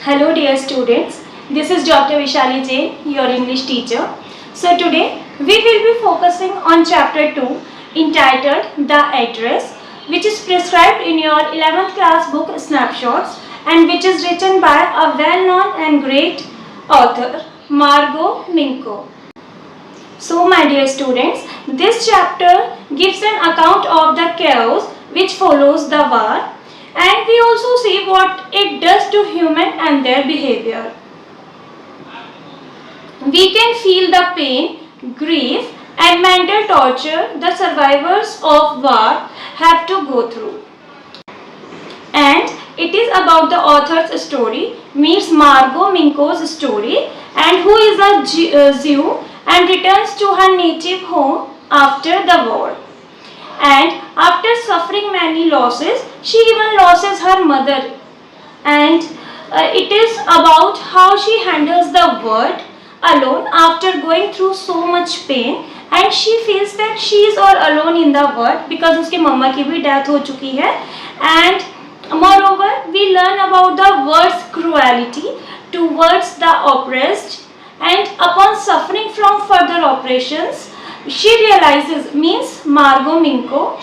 Hello dear students, this is Dr. Vishali Jain, your English teacher. So today we will be focusing on chapter 2 entitled The Address, which is prescribed in your 11th class book Snapshots and which is written by a well-known and great author, Margot Minko. So my dear students, this chapter gives an account of the chaos which follows the war, and we also see what it does to human and their behavior. We can feel the pain, grief and mental torture the survivors of war have to go through. And it is about the author's story, meets Margot Minko's story, and who is a Jew and returns to her native home after the war. And after suffering many losses, she even loses her mother. And it is about how she handles the world alone after going through so much pain, and she feels that she is all alone in the world because उसके मम्मा की भी death हो चुकी है. And moreover, we learn about the world's cruelty towards the oppressed, and upon suffering from further oppressions, she realizes, means Margot Minko,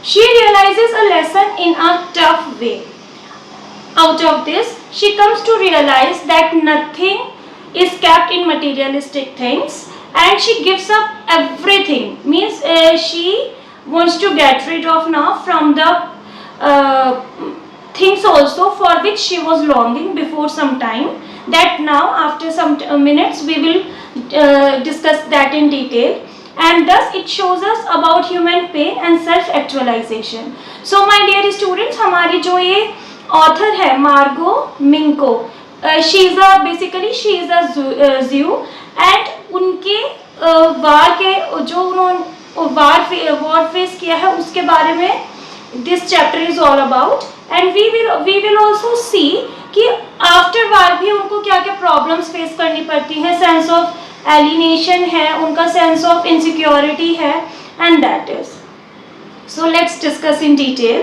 she realizes a lesson in a tough way. Out of this, she comes to realize that nothing is kept in materialistic things, and she gives up everything, means she wants to get rid of now from the things also for which she was longing before some time. That now after some minutes we will discuss that in detail, and thus it shows us about human pain and self-actualization. So my dear students, हमारी जो ये author है Margot Minko, she is a Jew, and उनके वार के जो उन्होंने वार face किया है उसके बारे में this chapter is all about, and we will also see कि आफ्टर वार भी उनको क्या क्या प्रॉब्लम्स फेस करनी पड़ती हैं. सेंस ऑफ एलिनेशन है, उनका सेंस ऑफ इनसिक्योरिटी है, and that is. So let's discuss in detail.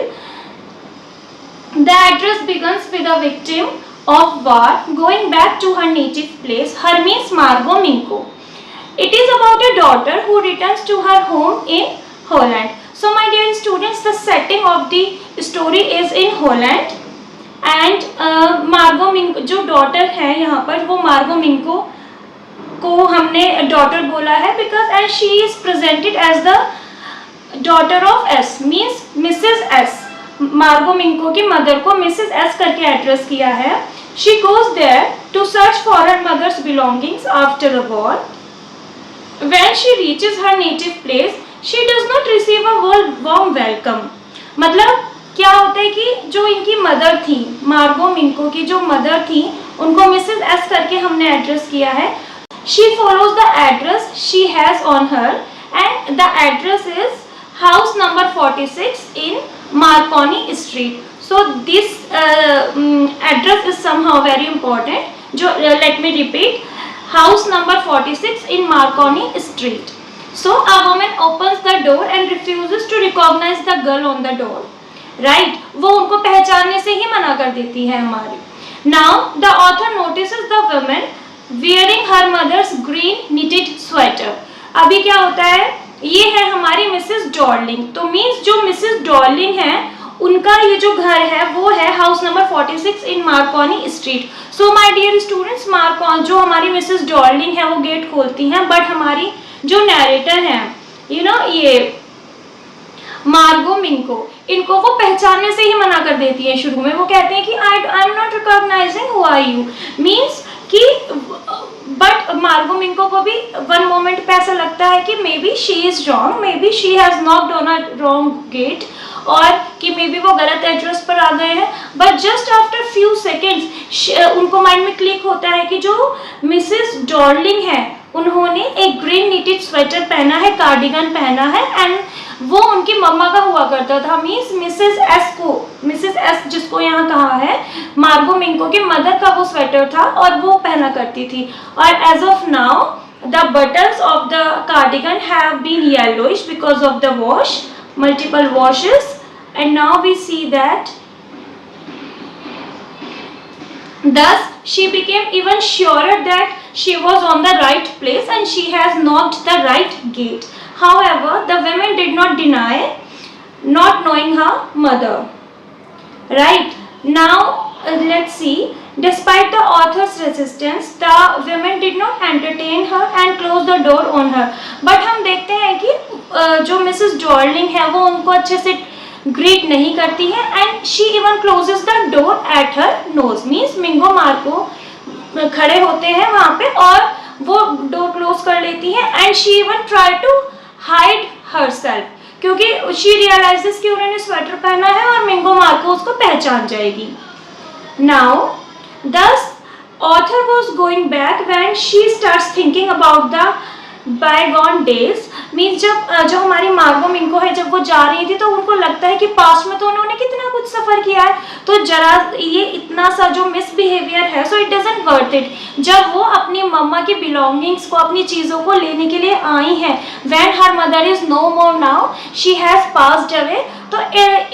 The address begins with a victim of war going back to her native place. Her means Margo Minco. It is about a daughter who returns to her home in Holland. So my dear students, the setting of the story is in Holland, and Margo Minco जो daughter है यहाँ पर, वो मार्गो Minco को हमने daughter बोला है because and she is presented as the daughter of S, means Mrs S. Marga Minco की मदर को मिसेस एस करके एड्रेस किया है. She goes there to search for her mother's belongings after a war. When she reaches her native place, she does not receive a warm welcome. मतलब क्या होता है कि जो इनकी मदर थी, मार्गो मिंको की जो मदर थी, उनको मिसेस एस करके हमने एड्रेस किया है. She follows the address she has on her, and the address is house number 46 in Marconi street. So this address is somehow very important. जो let me repeat, house number 46 in Marconi street. So a woman opens the door and refuses to recognise the girl on the door. Right, वो उनको पहचानने से ही मना कर देती है हमारी. Now the author notices the woman wearing her mother's green knitted sweater. अभी क्या होता है, ये है हमारी मिसेस डॉर्लिंग. तो मीन्स जो मिसेस डॉर्लिंग है उनका ये जो घर है वो है house number 46 in Marconi street. So my dear students, जो हमारी मिसेस डॉर्लिंग है वो गेट खोलती हैं, बट हमारी जो नैरेटर है ये मार्गो मिंको, इनको वो पहचानने से ही मना कर देती है. शुरू में वो कहते हैं कि I am not recognising who are you, means कि बट मार्गो मिंको को भी वन मोमेंट पे ऐसा लगता है कि maybe she is wrong, maybe she has knocked on a wrong gate, और कि मे बी वो गलत एड्रेस पर आ गए हैं. But just after few seconds उनको माइंड में क्लिक होता है कि जो मिसेस डॉर्लिंग है उन्होंने एक ग्रीन निटेड स्वेटर पहना है, कार्डिगन पहना है, एंड वो उनकी मम्मा का हुआ करता था. मीन्स मिसेस एस जिसको यहाँ कहा है मार्गो मिंको की मदर का वो स्वेटर था और वो पहना करती थी. और as of now the buttons of the cardigan have been yellowish because of the wash, multiple washes, and now we see that Thus, she became even surer that she was on the right place and she has knocked the right gate. However, the women did not deny not knowing her mother. Right now, let's see. Despite the author's resistance, the women did not entertain her and close the door on her. But हम देखते हैं कि जो Mrs जॉर्लिंग है वो उनको अच्छे से ग्रीट नहीं करती है and she even closes the door at her nose. Means Minco Marco खड़े होते हैं वहां पे और वो डोर क्लोज कर लेती है and she even try to hide herself, क्योंकि शी रियलाइजेस कि उन्होंने स्वेटर पहना है और मिंगो मार्को उसको पहचान जाएगी. Now thus author was going back when she starts thinking about the bygone days. Means जब जो हमारी मार्गो मिंको है जब वो जा रही थी तो उनको लगता है कि पास्ट में तो उन्होंने कितना कुछ सफ़र किया है, तो जरा ये इतना सा जो मिसबिहेवियर है so it doesn't worth it. जब वो अपनी मम्मा की बिलोंगिंग्स को अपनी चीज़ों को लेने के लिए आई हैं, when her mother is no more now she has passed away, तो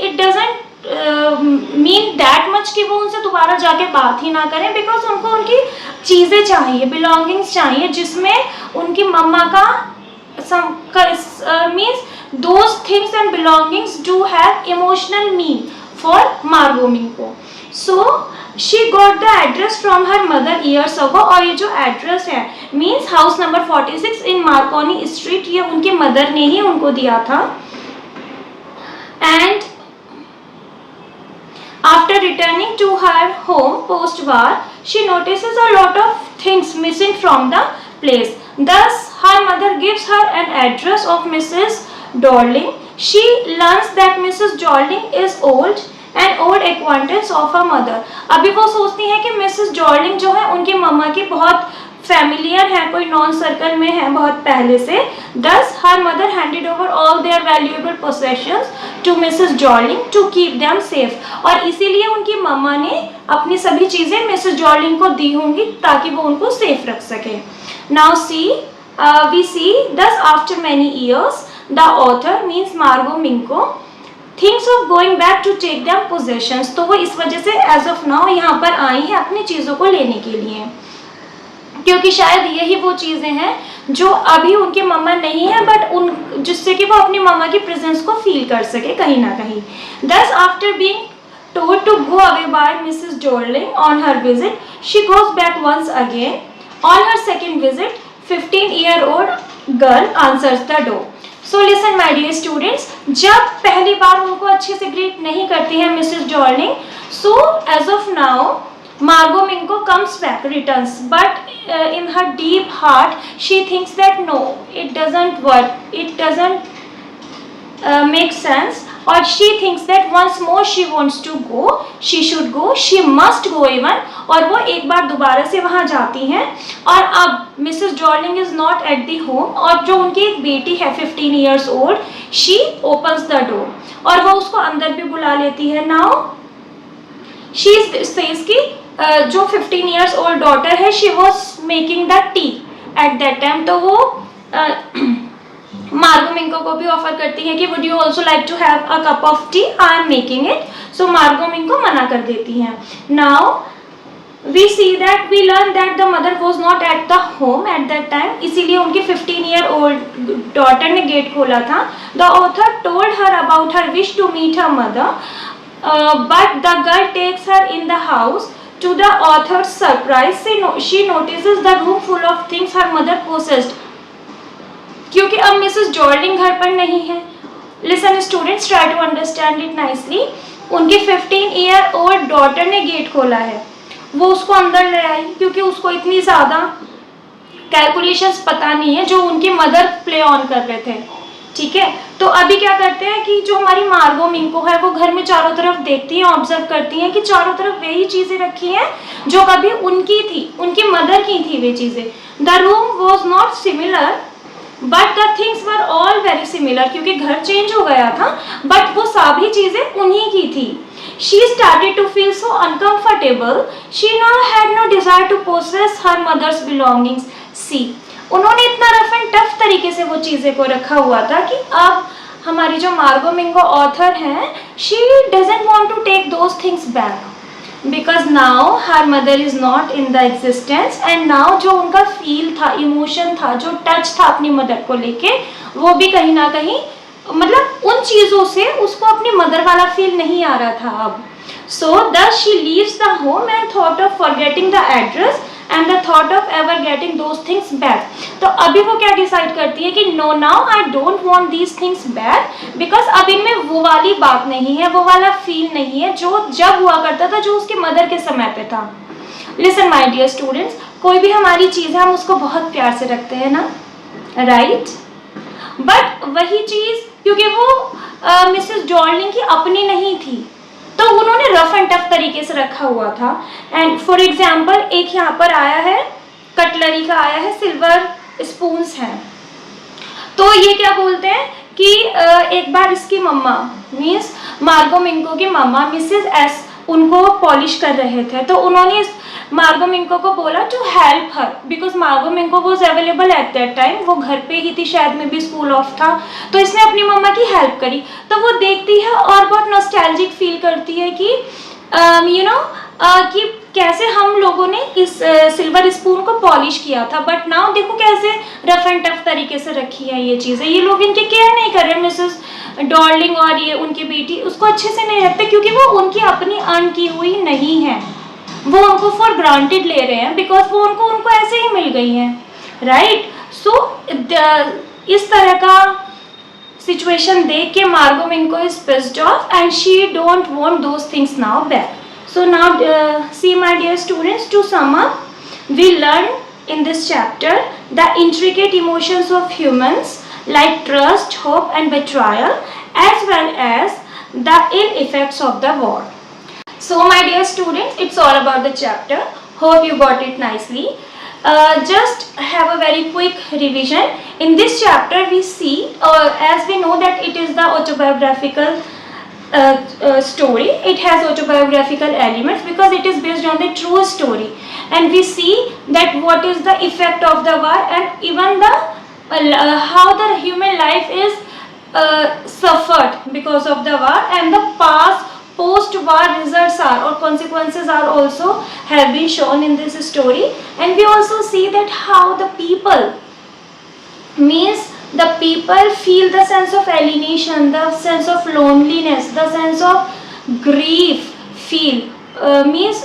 it doesn't mean that much कि वो उनसे दोबारा जाके बात ही ना करें, बिकॉज उनको उनकी चीज़ें चाहिए, बिलोंगिंग्स चाहिए जिसमें उनकी मम्मा का means those things and belongings do have emotional mean for Marga Minco. So she got the address from her mother years ago. और ये जो एड्रेस है means house number 46 in Marconi street, ये उनकी मदर ने ही उनको दिया था. And after returning to her home post-war, she notices a lot of things missing from the place. Thus, her mother gives her an address of Mrs. Dorling. She learns that Mrs. Dorling is old, an old acquaintance of her mother. अभी वो सोचती है कि Mrs जॉर्लिंग जो है उनकी मम्मा की बहुत फैमिलियर है, कोई नॉन सर्कल में है बहुत पहले से. Thus, her mother handed over all their valuable possessions to Mrs. Dorling to keep them safe. और इसीलिए उनकी मम्मा ने अपनी सभी चीज़ें मिसेस जॉर्लिंग को दी होंगी ताकि वो उनको सेफ रख सके. Now see, we see thus after many years, the author means Margot Minko thinks of going back to take them possessions. तो वो इस वजह से as of now यहाँ पर आई है अपनी चीज़ों को लेने के लिए, क्योंकि शायद यही वो चीज़ें हैं जो अभी उनकी मम्मा नहीं है बट उन जिससे कि वो अपनी मम्मा की प्रेजेंस को फील कर सके कहीं ना कहीं. Thus, after being told to go away by Mrs. Dorling on her visit, she goes back once again. On her second visit, 15-year-old girl answers the door. So listen my dear students, जब पहली बार उनको अच्छे से greet नहीं करती है Mrs जॉर्लिंग, so as of now Margot Minko comes back, returns, but in her deep heart she thinks that no, it doesn't work, it doesn't make sense, or she thinks that once more she wants to go, she should go, she must go even. और वो एक बार दोबारा से वहाँ जाती हैं और अब Mrs Dorling is not at the home और जो उनकी एक बेटी है 15 years old, she opens the door और वो उसको अंदर भी बुला लेती है. नाउ शी सेज कि जो 15 years old डॉटर है she was making the T at that time, तो वो मार्गो मिंको को भी ऑफर करती है कि would you also like to have a cup of tea, I am making it. So Marga Minco मना कर देती हैं. Now we see that we learn that the mother was not at the home at that time, इसीलिए उनकी 15-year-old daughter ने gate खोला था. The author told her about her wish to meet her mother, but the girl takes her in the house. To the author's surprise, she notices the room full of things her mother possessed. क्योंकि अब Mrs जॉर्लिंग घर पर नहीं है. Listen students, try to understand it nicely. उनकी 15-year-old daughter ने gate खोला है, वो उसको अंदर ले आई क्योंकि उसको इतनी ज़्यादा कैलकुलेशंस पता नहीं है जो उनकी मदर प्ले ऑन कर रहे थे. ठीक है, तो अभी क्या करते हैं कि जो हमारी मार्गो मिंको है वो घर में चारों तरफ देखती है, ऑब्जर्व करती है कि चारों तरफ वही चीज़ें रखी हैं जो कभी उनकी थी, उनकी मदर की थी वे चीज़ें. The room was not similar but the things were all very similar, क्योंकि घर चेंज हो गया था बट वो सभी चीज़ें उन्हीं की थी. She started to feel so uncomfortable. She now had no desire to possess her mother's belongings. See, उन्होंने इतना रफ एंड टफ तरीके से वो चीज़ें को रखा हुआ था कि अब हमारी जो मार्गो मिंको ऑथर हैं, she doesn't want to take those things back. because now her mother is not in the existence and now जो उनका फील था, इमोशन था, जो टच था अपनी मदर को लेके, वो भी कहीं ना कहीं मतलब उन चीज़ों से उसको अपनी मदर वाला फील नहीं आ रहा था अब. So thus she leaves the home and thought of forgetting the address and the thought of ever getting those things back. तो अभी वो क्या डिसाइड करती है कि no, now I don't want these things back because अब इनमें वो वाली बात नहीं है, वो वाला फील नहीं है जो जब हुआ करता था, जो उसके मदर के समय पे था. Listen my dear students, कोई भी हमारी चीज़ है हम उसको बहुत प्यार से रखते हैं ना, right? बट वही चीज़ क्योंकि वो मिसेस डॉर्लिंग की अपनी नहीं थी तो उन्होंने रफ एंड टफ तरीके से रखा हुआ था. एंड फॉर एग्जाम्पल एक यहाँ पर आया है, कटलरी का आया है, सिल्वर स्पून्स हैं. तो ये क्या बोलते हैं कि एक बार इसकी मम्मा मीन्स मार्गो मिंको की मम्मा मिसेस एस उनको पॉलिश कर रहे थे. तो उन्होंने मार्गो मिंको को बोला टू हेल्प हर बिकॉज मार्गो मिंको was available at that time. वो घर पे ही थी, शायद में भी स्कूल ऑफ था. तो इसने अपनी मम्मा की हेल्प करी. तो वो देखती है और बहुत नॉस्टैल्जिक फील करती है कि कि कैसे हम लोगों ने इस सिल्वर स्पून को पॉलिश किया था, बट नाउ देखो कैसे रफ एंड टफ तरीके से रखी है ये चीज़ें. ये लोग इनकी केयर नहीं कर रहे, मिसेस डॉर्लिंग और ये उनकी बेटी उसको अच्छे से नहीं रखते क्योंकि वो उनकी अपनी अर्न की हुई नहीं है. वो उनको फॉर ग्रांटेड ले रहे हैं बिकॉज वो उनको ऐसे ही मिल गई हैं, राइट. सो इस तरह का सिचुएशन देख के मार्गो मिंको is pissed off and she don't want those things now back. So now see my dear students, to sum up, we learn in this chapter the intricate emotions of humans like trust, hope and betrayal as well as the ill effects of the war. So my dear students, it's all about the chapter. Hope you got it nicely. Just have a very quick revision. In this chapter we see as we know that it is the autobiographical story. It has autobiographical elements because it is based on the true story, and we see that what is the effect of the war and even the how the human life is suffered because of the war, and the past post-war results are or consequences are also have been shown in this story. And we also see that how the people means the people feel the sense of alienation, the sense of loneliness, the sense of grief feel. Means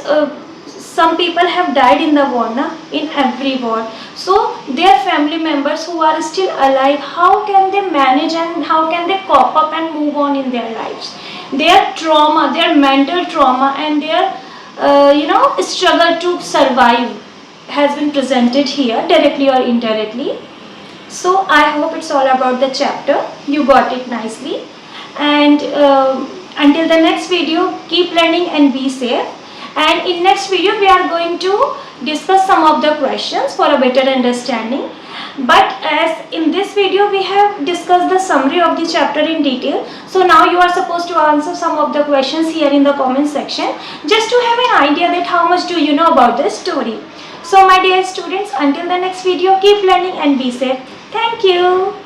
some people have died in the war, na? In every war. So their family members who are still alive, how can they manage and how can they cope up and move on in their lives? Their trauma, their mental trauma and their struggle to survive has been presented here directly or indirectly. So I hope it's all about the chapter. You got it nicely. And until the next video, keep learning and be safe. And in next video, we are going to discuss some of the questions for a better understanding. But as in this video, we have discussed the summary of the chapter in detail. So now you are supposed to answer some of the questions here in the comment section, just to have an idea that how much do you know about this story. So my dear students, until the next video, keep learning and be safe. Thank you.